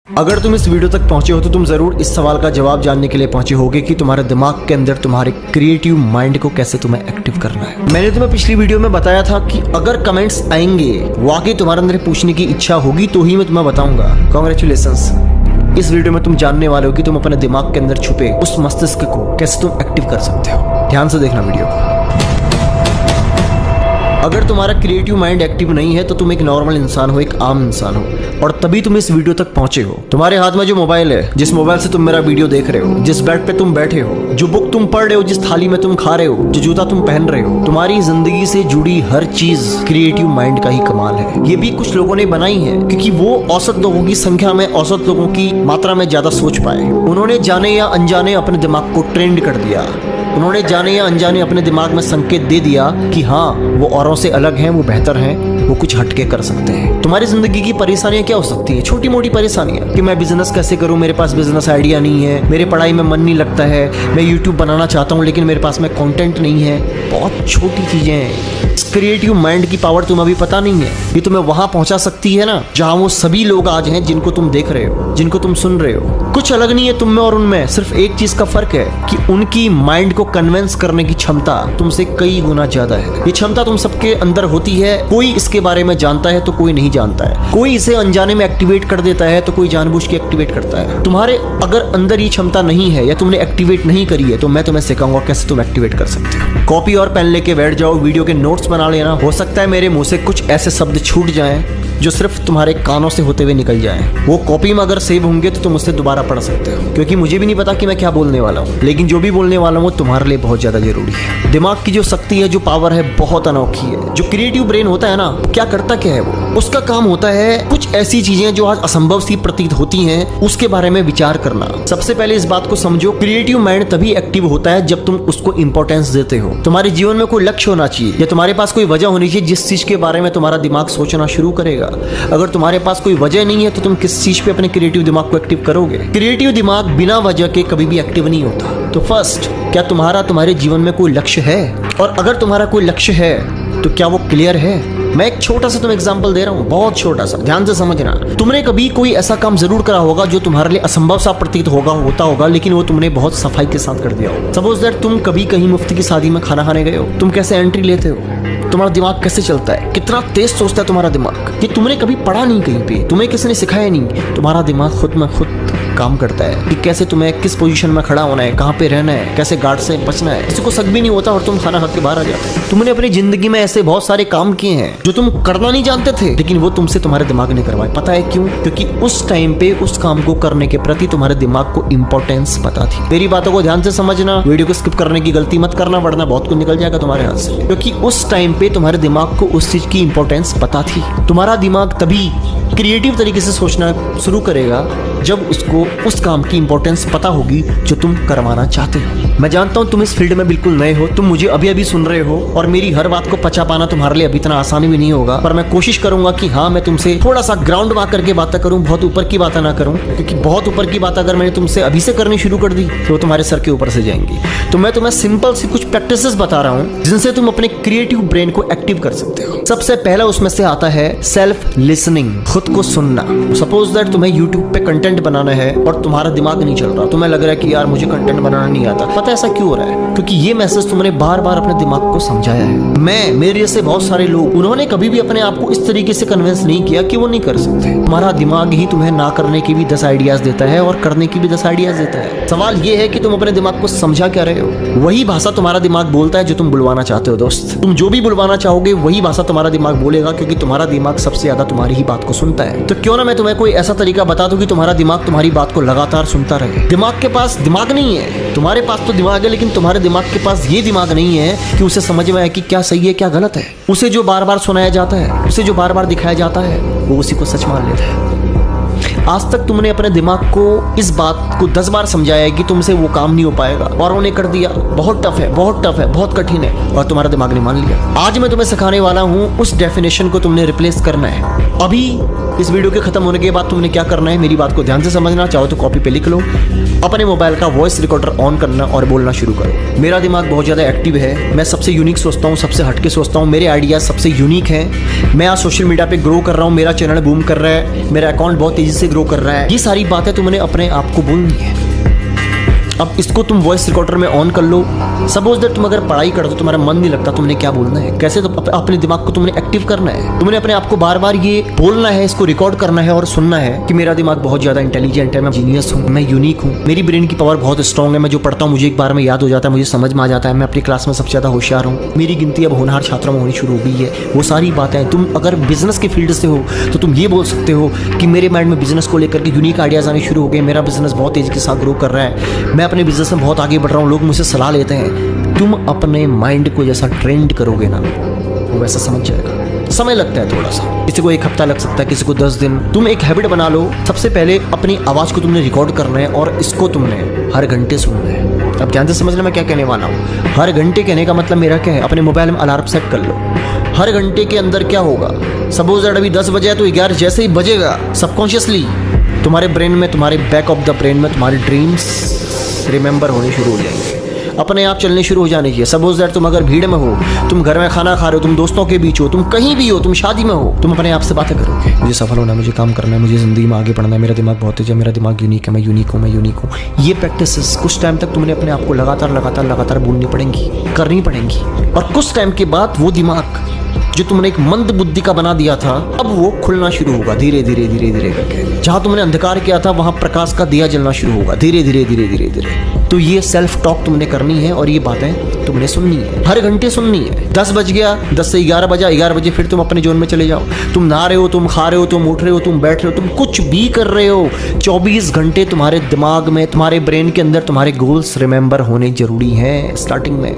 अगर तुम इस वीडियो तक पहुंचे हो तो तुम जरूर इस सवाल का जवाब जानने के लिए पहुंचे होगे कि तुम्हारे दिमाग के अंदर तुम्हारे क्रिएटिव माइंड को कैसे तुम्हें एक्टिव करना है। मैंने तुम्हें पिछली वीडियो में बताया था कि अगर कमेंट्स आएंगे, वाकई तुम्हारे अंदर पूछने की इच्छा होगी तो ही मैं तुम्हें बताऊंगा। कॉन्ग्रेचुलेशंस, इस वीडियो में तुम जानने वाले हो कि तुम अपने दिमाग के अंदर छुपे उस मस्तिष्क को कैसे तुम एक्टिव कर सकते हो। ध्यान से देखना वीडियो को। अगर तुम्हारा क्रिएटिव माइंड एक्टिव नहीं है तो तुम एक नॉर्मल इंसान हो, एक आम इंसान हो, और तभी तुम इस वीडियो तक पहुंचे हो। तुम्हारे हाथ में जो मोबाइल है, जिस मोबाइल से तुम मेरा वीडियो देख रहे हो, जिस बेड पे तुम बैठे हो, जो बुक तुम पढ़ रहे हो, जिस थाली में तुम खा रहे हो, जो जूता तुम पहन रहे हो, तुम्हारी जिंदगी से जुड़ी हर चीज क्रिएटिव माइंड का ही कमाल है। ये भी कुछ लोगों ने बनाई है क्योंकि वो औसत लोगों की संख्या में, औसत लोगों की मात्रा में ज्यादा सोच पाए। उन्होंने जाने या अनजाने अपने दिमाग को ट्रेंड कर दिया। उन्होंने जाने या अनजाने अपने दिमाग में संकेत दे दिया कि हाँ, वो औरों से अलग हैं, वो बेहतर हैं, वो कुछ हटके कर सकते हैं। तुम्हारी जिंदगी की परेशानियां क्या हो सकती हैं? छोटी मोटी परेशानियां कि मैं बिजनेस कैसे करूं, मेरे पास बिजनेस आइडिया नहीं है, मेरे पढ़ाई में मन नहीं लगता है, मैं यूट्यूब बनाना चाहता हूं लेकिन मेरे पास में कंटेंट नहीं है। बहुत छोटी चीजें हैं। क्रिएटिव माइंड की पावर तुम्हें अभी पता नहीं है। ये तुम्हें वहां पहुंचा सकती है ना जहां वो सभी लोग आज हैं जिनको तुम देख रहे हो, जिनको तुम सुन रहे हो। कुछ अलग नहीं है तुम में और उनमें, सिर्फ एक चीज का फर्क है कि उनकी माइंड को कन्विंस करने की क्षमता तुमसे कई गुना ज्यादा है। ये क्षमता तुम सबके अंदर होती है। कोई इसके बारे में जानता है तो कोई नहीं जानता है। कोई इसे अनजाने में एक्टिवेट कर देता है तो कोई जानबूझ के एक्टिवेट करता है। तुम्हारे अगर अंदर ये क्षमता नहीं है या तुमने एक्टिवेट नहीं करी है तो मैं तुम्हें सिखाऊंगा कैसे तुम एक्टिवेट कर सकते हो। कॉपी और पेन लेके बैठ जाओ, वीडियो के नोट्स बना लेना। हो सकता है मेरे मुंह से कुछ ऐसे शब्द छूट जाएं जो सिर्फ तुम्हारे कानों से होते हुए निकल जाएं। वो कॉपी में अगर सेव होंगे तो तुम उससे दोबारा पढ़ सकते हो, क्योंकि मुझे भी नहीं पता कि मैं क्या बोलने वाला हूँ, लेकिन जो भी बोलने वाला हूँ तुम्हारे लिए बहुत ज्यादा जरूरी है। दिमाग की जो शक्ति है, जो पावर है, बहुत अनोखी है। जो क्रिएटिव ब्रेन होता है ना, क्या करता क्या है वो? उसका काम होता है कुछ ऐसी चीजें जो आज असंभव सी प्रतीत होती हैं, उसके बारे में विचार करना। सबसे पहले इस बात को समझो, क्रिएटिव माइंड तभी एक्टिव होता है जब तुम उसको इंपॉर्टेंस देते हो। तुम्हारे जीवन में कोई लक्ष्य होना चाहिए या तुम्हारे पास कोई वजह होनी चाहिए जिस चीज के बारे में तुम्हारा दिमाग सोचना शुरू करेगा। अगर तुम्हारे पास कोई वजह नहीं है तो तुम किस चीज पे अपने क्रिएटिव दिमाग को एक्टिव करोगे? क्रिएटिव दिमाग बिना वजह के कभी भी एक्टिव नहीं होता। तो फर्स्ट, क्या तुम्हारे जीवन में कोई लक्ष्य है? और अगर तुम्हारा कोई लक्ष्य है तो क्या वो क्लियर है? मैं एक छोटा सा एग्जांपल दे रहा हूँ, बहुत छोटा सा, ध्यान से समझना। तुमने कभी कोई ऐसा काम जरूर करा होगा जो तुम्हारे लिए असंभव सा प्रतीत होता होगा, लेकिन वो तुमने बहुत सफाई के साथ कर दिया हो। सपोज दैट तुम कभी कहीं मुफ्त की शादी में खाना खाने गए हो। तुम कैसे एंट्री लेते हो? तुम्हारा दिमाग कैसे चलता है? कितना तेज सोचता है तुम्हारा दिमाग? ये तुमने कभी पढ़ा नहीं कहीं पे, तुम्हें किसी ने सिखाया नहीं। तुम्हारा दिमाग खुद में खुद काम करता है कि कैसे तुम्हें किस पोजीशन में खड़ा होना है, कहाँ पे रहना है, कैसे गार्ड से बचना है। किसी को शक भी नहीं होता और तुम खाना खा के बाहर आ जाते हो। तुमने अपनी जिंदगी में ऐसे बहुत सारे काम किए हैं जो तुम करना नहीं जानते थे, लेकिन वो तुमसे तुम्हारे दिमाग ने करवाए। पता है क्यों? क्योंकि उस टाइम पे उस काम को करने के प्रति तुम्हारे दिमाग को इंपॉर्टेंस पता थी। मेरी बातों को ध्यान से समझना, वीडियो को स्किप करने की गलती मत करना, वरना बहुत कुछ निकल जाएगा तुम्हारे हाथ से। क्योंकि उस टाइम पे तुम्हारे दिमाग को उस चीज की इंपॉर्टेंस पता थी। तुम्हारा दिमाग तभी क्रिएटिव तरीके से सोचना शुरू करेगा जब उसको उस काम की इंपॉर्टेंस पता होगी जो तुम करवाना चाहते हो। मैं जानता हूं तुम इस फील्ड में बिल्कुल नए हो, तुम मुझे अभी अभी सुन रहे हो और मेरी हर बात को पचा पाना तुम्हारे लिए अभी इतना आसानी भी नहीं होगा, पर मैं कोशिश करूंगा कि हाँ, मैं तुमसे थोड़ा सा ग्राउंड में करके बातें करूं, बहुत ऊपर की बातें ना करूं, क्योंकि बहुत ऊपर की बात अगर मैंने तुमसे अभी से करनी शुरू कर दी तो वो तुम्हारे सर के ऊपर से जाएंगी। तो मैं तुम्हें सिंपल सी कुछ प्रैक्टिसेस बता रहा हूं जिनसे तुम अपने क्रिएटिव ब्रेन को एक्टिव कर सकते हो। सबसे पहला उसमें से आता है सेल्फ लिसनिंग, खुद को सुनना। सपोज दैट तुम्हें यूट्यूब पे कंटेंट बनाना है और तुम्हारा दिमाग नहीं चल रहा, तुम्हें लग रहा है कि यार मुझे कंटेंट बनाना नहीं आता। पता है ऐसा क्यों हो रहा है? क्योंकि ये मैसेज तुमने बार बार अपने दिमाग को समझाया है। मेरे जैसे बहुत सारे लोग, उन्होंने कभी भी अपने आप को इस तरीके से कन्विंस नहीं किया कि वो नहीं कर सकते। तुम्हारा दिमाग ही तुम्हें ना करने की भी 10 आइडियाज देता है और करने की भी 10 आइडियाज देता है। सवाल ये है कि तुम अपने दिमाग को समझा क्या रहे हो? वही भाषा तुम्हारा दिमाग बोलता है जो तुम बुलवाना चाहते हो। दोस्त, तुम जो भी बुलवाना चाहोगे वही भाषा तुम्हारा दिमाग बोलेगा, क्योंकि तुम्हारा दिमाग सबसे ज्यादा तुम्हारी ही बात को सुनता है। तो क्यों ना मैं तुम्हें कोई ऐसा तरीका बता दूं कि तुम्हारा दिमाग तुम्हारी बात को लगातार सुनता रहे। दिमाग के पास दिमाग नहीं है, तुम्हारे पास तो दिमाग है, लेकिन तुम्हारे दिमाग के पास ये दिमाग नहीं है कि उसे समझ में आए कि क्या सही है क्या गलत है। उसे जो बार बार सुनाया जाता है, उसे जो बार बार दिखाया जाता है, वो उसी को सच मान लेता है। आज तक तुमने अपने दिमाग को इस बात को 10 बार समझाया है कि तुमसे वो काम नहीं हो पाएगा और उन्हें कर दिया, बहुत टफ है, बहुत टफ है, बहुत कठिन है, और तुम्हारा दिमाग ने मान लिया। आज मैं तुम्हें सिखाने वाला हूँ उस डेफिनेशन को तुमने रिप्लेस करना है। अभी इस वीडियो के खत्म होने के बाद तुमने क्या करना है, मेरी बात को ध्यान से समझना। चाहो तो कॉपी पे लिख लो, अपने मोबाइल का वॉइस रिकॉर्डर ऑन करना और बोलना शुरू करो। मेरा दिमाग बहुत ज़्यादा एक्टिव है, मैं सबसे यूनिक सोचता हूँ, सबसे हटके सोचता हूँ, मेरे आइडियाज सबसे यूनिक हैं। मैं आज सोशल मीडिया पे ग्रो कर रहा हूँ, मेरा चैनल बूम कर रहा है, मेरा अकाउंट बहुत तेज़ी से ग्रो ग्रो कर रहा है। ये सारी बातें तुमने अपने आप को बोलनी है। अब इसको तुम वॉइस रिकॉर्डर में ऑन कर लो। सपोज दैट तुम अगर पढ़ाई करते हो, तुम्हारा मन नहीं लगता, तुमने क्या बोलना है, कैसे तो अपने दिमाग को तुमने एक्टिव करना है। तुमने अपने आप को बार बार ये बोलना है, इसको रिकॉर्ड करना है और सुनना है कि मेरा दिमाग बहुत ज्यादा इंटेलिजेंट है, मैं जीनियस हूँ, मैं यूनिक हूँ, मेरी ब्रेन की पावर बहुत स्ट्रॉन्ग है, मैं जो पढ़ता हूँ मुझे एक बार में याद हो जाता है, मुझे समझ में आ जाता है, मैं अपनी क्लास में सबसे ज्यादा होशियार हूँ, मेरी गिनती अब होनहार छात्रों में होनी शुरू हो गई है। वो सारी बातें तुम अगर बिजनेस के फील्ड से हो तो तुम ये बोल सकते हो कि मेरे माइंड में बिजनेस को लेकर के यूनिक आइडियाज आने शुरू हो गए, मेरा बिजनेस बहुत तेजी के साथ ग्रो कर रहा है, मैं अपने बिजनेस में बहुत आगे बढ़ रहा हूँ, लोग मुझसे सलाह लेते हैं। तुम अपने माइंड को जैसा ट्रेंड करोगे ना, वो वैसा समझ जाएगा। समय लगता है थोड़ा सा, किसी को 1 हफ्ता लग सकता है, किसी को 10 दिन। तुम एक हैबिट बना लो। सबसे पहले अपनी आवाज़ को तुमने रिकॉर्ड करना है और इसको तुमने हर घंटे सुनना है। अब ध्यान से समझना मैं क्या कहने वाला हूँ। हर घंटे कहने का मतलब मेरा क्या है, अपने मोबाइल में अलार्म सेट कर लो। हर घंटे के अंदर क्या होगा, सपोज दैट अभी 10 बजे है तो 11 जैसे ही बजेगा, सबकॉन्शियसली तुम्हारे ब्रेन में, तुम्हारे बैक ऑफ द ब्रेन में तुम्हारे ड्रीम्स रिमेंबर होने शुरू हो जाएंगे, अपने आप चलने शुरू हो जाने चाहिए। सपोज दैट तुम अगर भीड़ में हो, तुम घर में खाना खा रहे हो, तुम दोस्तों के बीच हो, तुम कहीं भी हो, तुम शादी में हो, तुम अपने आप से बातें करोगे, मुझे सफल होना है, मुझे काम करना है, मुझे जिंदगी में आगे बढ़ना है, मेरा दिमाग बहुत तेज है, मेरा दिमाग यूनिक है, मैं यूनिक हूँ, मैं यूनिक हूँ। ये प्रैक्टिस कुछ टाइम तक तुमने अपने आप को लगातार बोलनी पड़ेंगी, करनी पड़ेंगी। और कुछ टाइम के बाद वो दिमाग जो तुमने एक मंद बुद्धि का बना दिया था, अब वो खुलना शुरू होगा धीरे धीरे करके। जहां तुमने अंधकार किया था वहां प्रकाश का दिया जलना शुरू होगा धीरे धीरे। तो ये सेल्फ टॉक तुमने करनी है और ये बातें तुमने सुननी है, हर घंटे सुननी है। 10 बज गया, 10 से 11 बजा, 11 बजे फिर तुम अपने जोन में चले जाओ। तुम नहा रहे हो, तुम खा रहे हो, तुम उठ रहे हो, तुम बैठ रहे हो, तुम कुछ भी कर रहे हो, 24 घंटे तुम्हारे दिमाग में, तुम्हारे ब्रेन के अंदर तुम्हारे गोल्स रिमेंबर होने जरूरी हैं स्टार्टिंग में।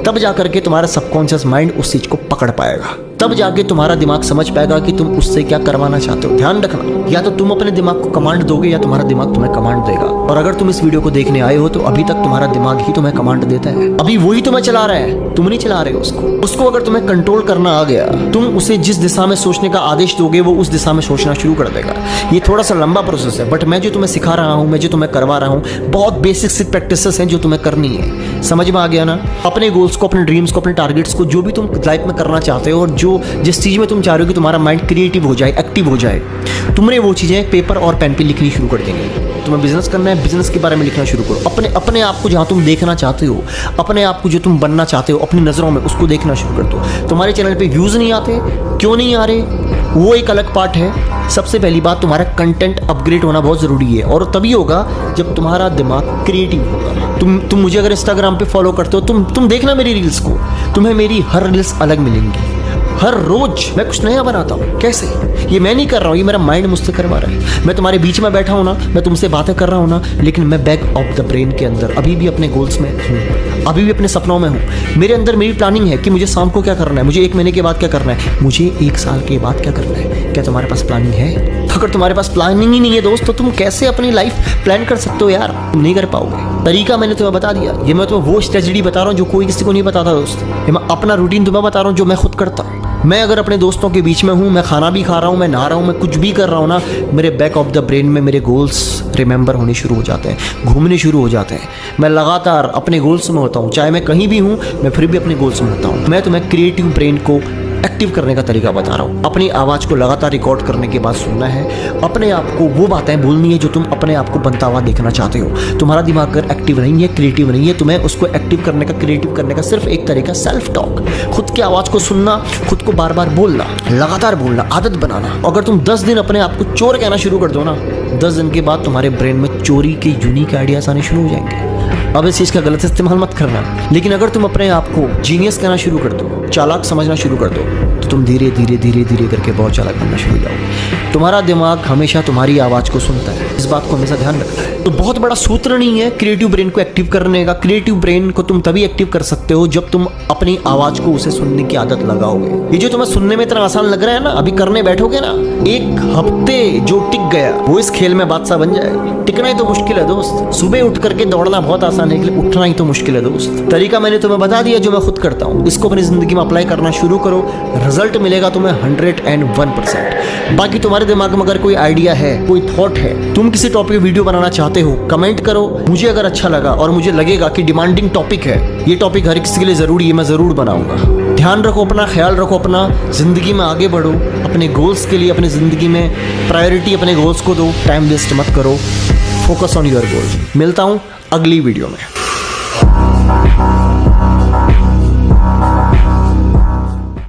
तब जाकर के तुम्हारा सबकॉन्शियस माइंड उस चीज को पकड़ पाएगा, तब जाके तुम्हारा दिमाग समझ पाएगा कि तुम उससे क्या करवाना चाहते हो। ध्यान रखना, या तो तुम अपने दिमाग को कमांड दोगे या तुम्हारा दिमाग तुम्हें कमांड देगा। और अगर तुम इस वीडियो को देखने आए हो तो अभी तक तुम्हारा दिमाग ही तुम्हें कमांड देता है, अभी वही तुम्हें चला रहा है, तुम नहीं चला रहे हो उसको अगर तुम्हें कंट्रोल करना आ गया, तुम उसे जिस दिशा में सोचने का आदेश दोगे वो उस दिशा में सोचना शुरू कर देगा। ये थोड़ा सा लंबा प्रोसेस है, बट मैं जो तुम्हें सिखा रहा हूँ, मैं जो तुम्हें करवा रहा हूँ, बहुत बेसिक सी प्रैक्टिसेस हैं जो तुम्हें करनी है। समझ में आ गया ना? अपने गोल्स को, अपने ड्रीम्स को, अपने टारगेट्स को, जो भी तुम लाइफ में करना चाहते हो और जो जिस चीज में तुम चाह रहे हो कि तुम्हारा माइंड क्रिएटिव हो जाए, एक्टिव हो जाए, तुमने वो चीजें पेपर और पेन पे लिखनी शुरू कर देंगे। तुम्हें बिजनेस करना है, बिजनेस के बारे में लिखना शुरू करो। अपने आप को जहां तुम देखना चाहते हो, अपने आप को जो तुम बनना चाहते हो अपनी नजरों में, उसको देखना शुरू कर दो। तुम्हारे चैनल पे व्यूज नहीं आते, क्यों नहीं आ रहे, वो एक अलग पार्ट है। सबसे पहली बात, तुम्हारा कंटेंट अपग्रेड होना बहुत जरूरी है और तभी होगा जब तुम्हारा दिमाग क्रिएटिव होगा। तुम मुझे अगर इंस्टाग्राम पे फॉलो करते हो, तुम देखना मेरी रील्स को, तुम्हें मेरी हर रील्स अलग मिलेंगी। हर रोज मैं कुछ नया बनाता हूँ। कैसे? ये मैं नहीं कर रहा हूँ, ये मेरा माइंड मुझसे करवा रहा है। मैं तुम्हारे बीच में बैठा हूँ ना, मैं तुमसे बातें कर रहा हूँ ना, लेकिन मैं बैक ऑफ द ब्रेन के अंदर अभी भी अपने गोल्स में हूँ, अभी भी अपने सपनों में हूँ। मेरे अंदर मेरी प्लानिंग है कि मुझे शाम को क्या करना है, मुझे 1 महीने के बाद क्या करना है, मुझे 1 साल के बाद क्या करना है। क्या तुम्हारे पास प्लानिंग है? अगर तुम्हारे पास प्लानिंग ही नहीं है दोस्त, तो तुम कैसे अपनी लाइफ प्लान कर सकते हो यार? तुम नहीं कर पाओगे। तरीका मैंने तुम्हें बता दिया। ये मैं तुम्हें वो स्ट्रेटजी बता रहा हूँ जो कोई किसी को नहीं बताता दोस्त। ये मैं अपना रूटीन तुम्हें बता रहा हूँ जो मैं खुद करता हूँ। मैं अगर अपने दोस्तों के बीच में हूँ, मैं खाना भी खा रहा हूँ, मैं नहा रहा हूँ, मैं कुछ भी कर रहा हूँ ना, मेरे बैक ऑफ द ब्रेन में मेरे गोल्स रिमेंबर होने शुरू हो जाते हैं, घूमने शुरू हो जाते हैं। मैं लगातार अपने गोल्स में होता हूँ, चाहे मैं कहीं भी हूँ, मैं फिर भी अपने गोल्स में होता हूँ। मैं तुम्हें क्रिएटिव ब्रेन को एक्टिव करने का तरीका बता रहा हूँ। अपनी आवाज़ को लगातार रिकॉर्ड करने के बाद सुनना है, अपने आप को वो बातें बोलनी है जो तुम अपने आप को बनता हुआ देखना चाहते हो। तुम्हारा दिमाग अगर एक्टिव नहीं है, क्रिएटिव नहीं है, तुम्हें उसको एक्टिव करने का, क्रिएटिव करने का सिर्फ एक तरीका, सेल्फ टॉक। खुद की आवाज़ को सुनना, खुद को बार बार बोलना, लगातार बोलना, आदत बनाना। अगर तुम 10 दिन अपने आप को चोर कहना शुरू कर दो ना, 10 दिन के बाद तुम्हारे ब्रेन में चोरी के यूनिक आइडियाज आने शुरू हो जाएंगे। अब इस चीज़ का गलत इस्तेमाल मत करना। लेकिन अगर तुम अपने आप को जीनियस कहना शुरू कर दो, चालाक समझना शुरू कर दो, तो तुम धीरे धीरे करके बहुत चालाक बनना शुरू हो जाओगे। तुम्हारा दिमाग हमेशा तुम्हारी आवाज़ को सुनता है, इस बात को हमेशा ध्यान रखना है। तो बहुत बड़ा सूत्र नहीं है क्रिएटिव ब्रेन को एक्टिव करने का। क्रिएटिव ब्रेन को तुम तभी एक्टिव कर सकते हो जब तुम अपनी आवाज़ को उसे सुनने की आदत लगाओगे। ये जो तुम्हें सुनने में इतना आसान लग रहा है ना, अभी करने बैठोगे ना, 1 हफ्ते जो टिक गया वो इस खेल में बादशाह बन जाएगा। टिकना ही तो मुश्किल है दोस्त। सुबह उठ करके दौड़ना बहुत आसान है, लेकिन उठना ही तो मुश्किल है दोस्त। तरीका मैंने तुम्हें बता दिया जो मैं खुद करता हूँ। इसको अपनी जिंदगी में अप्लाई करना शुरू करो, रिजल्ट मिलेगा तुम्हें 101%। बाकी तुम्हारे दिमाग में अगर कोई आइडिया है, कोई थॉट है, तुम किसी टॉपिक पे वीडियो बनाना चाहते हो, कमेंट करो। मुझे अगर अच्छा लगा और मुझे लगेगा कि डिमांडिंग टॉपिक है, ये टॉपिक हर किसी के लिए जरूरी है, मैं जरूर बनाऊंगा। ध्यान रखो अपना, ख्याल रखो अपना, ज़िंदगी में आगे बढ़ो, अपने गोल्स के लिए अपनी ज़िंदगी में प्रायोरिटी अपने गोल्स को दो, टाइम वेस्ट मत करो, फोकस ऑन योर गोल। मिलता हूँ अगली वीडियो में।